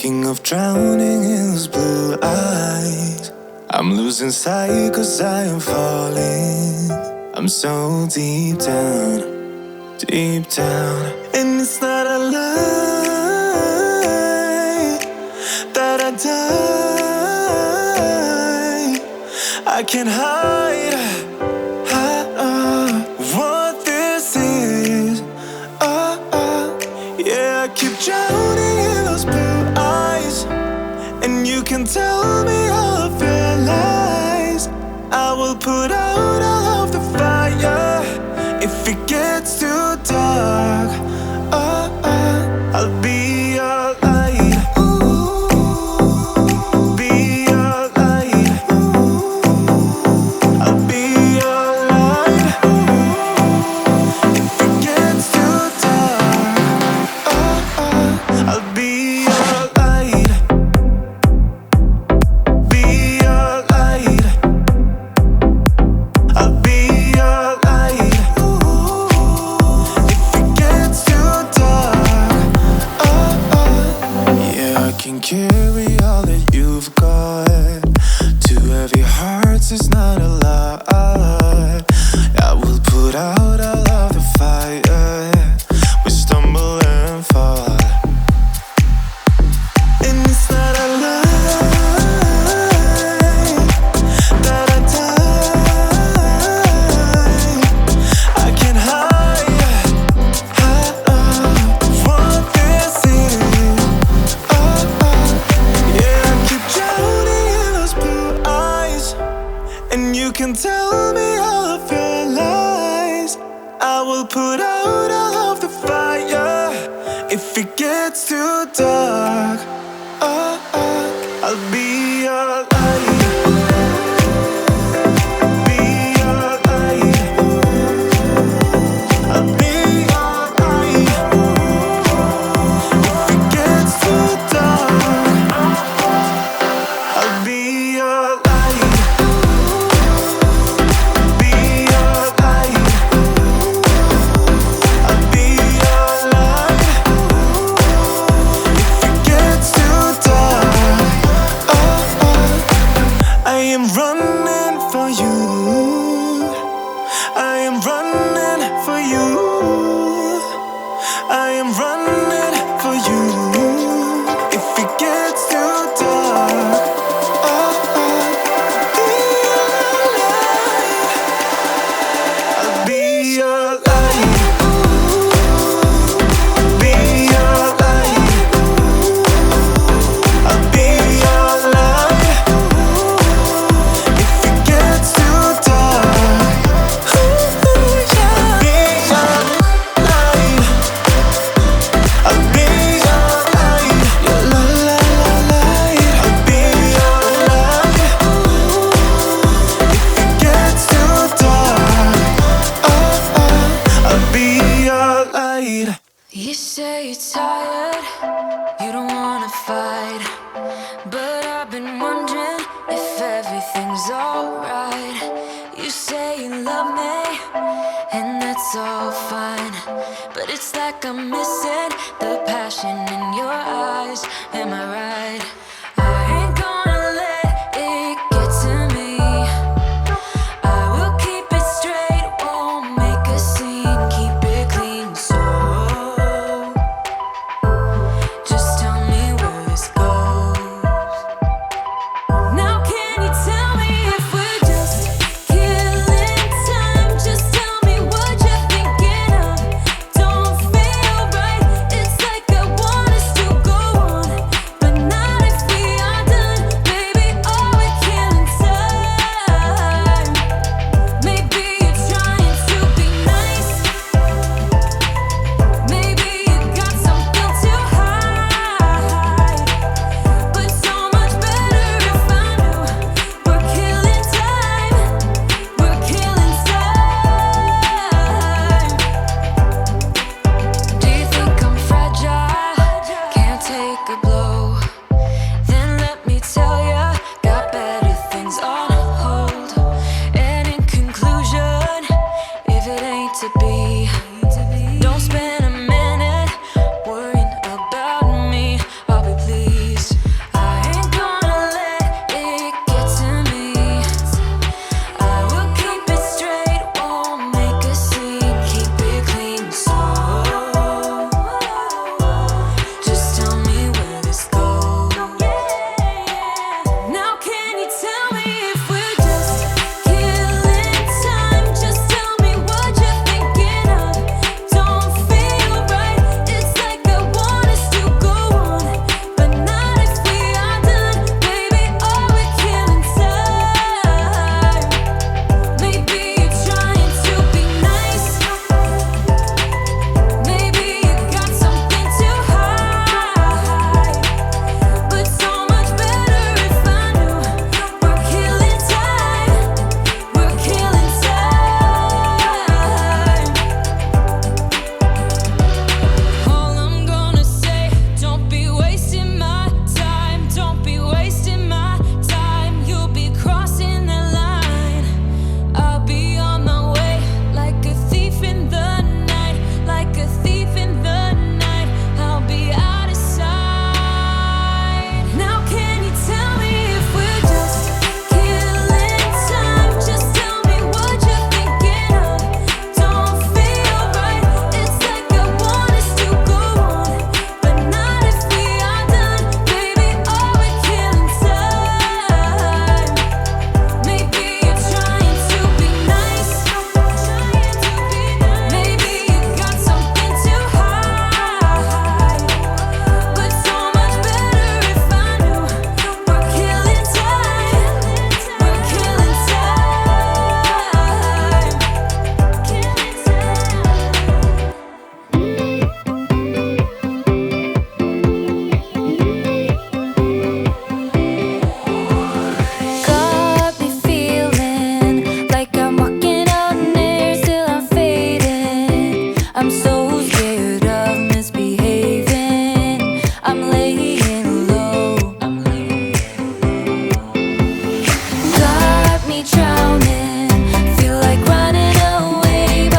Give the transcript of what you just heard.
thinking of drowning in those blue eyes. I'm losing sight 'cause I am falling. I'm so deep down, deep down. And it's not a lie that I die. I can't hide what this is. Yeah, I keep drowning in those blue eyes, and you can tell me all of your lies. I will put out all of the fire if it gets too dark. I'll be your light. Be your light. I'll be your light. If it gets too dark, I'll be your light. Be your light. I'll be your light. If it gets too dark, yeah, I can carry all that you've got. Two heavy hearts is not a lie. I will put out all of the fire. We stumble and fall, and it's not a lie that I die. I can't hide what this is. Yeah, I keep drowning in those blue eyes, and you can tell me all of your lies. I will put out all of the fire if it gets too dark. I'll be your light. Be your light. I'll be your light. If it gets too dark, I'll be your light. Be your light. I'll be your light. If it gets too dark, I am running for you. I am running for you. I am running for you. If it gets too dark, be your light. Be your light. I'll be your light. If it gets too dark, I'll be your light. I'll be your light. Your light. I'll be your light. If it gets too dark, I'll be your light. You say you're tired, you don't wanna fight, but I've been wondering if everything's alright. You say you love me, and that's all fine, but it's like I'm missing the passion in your eyes. Am I right?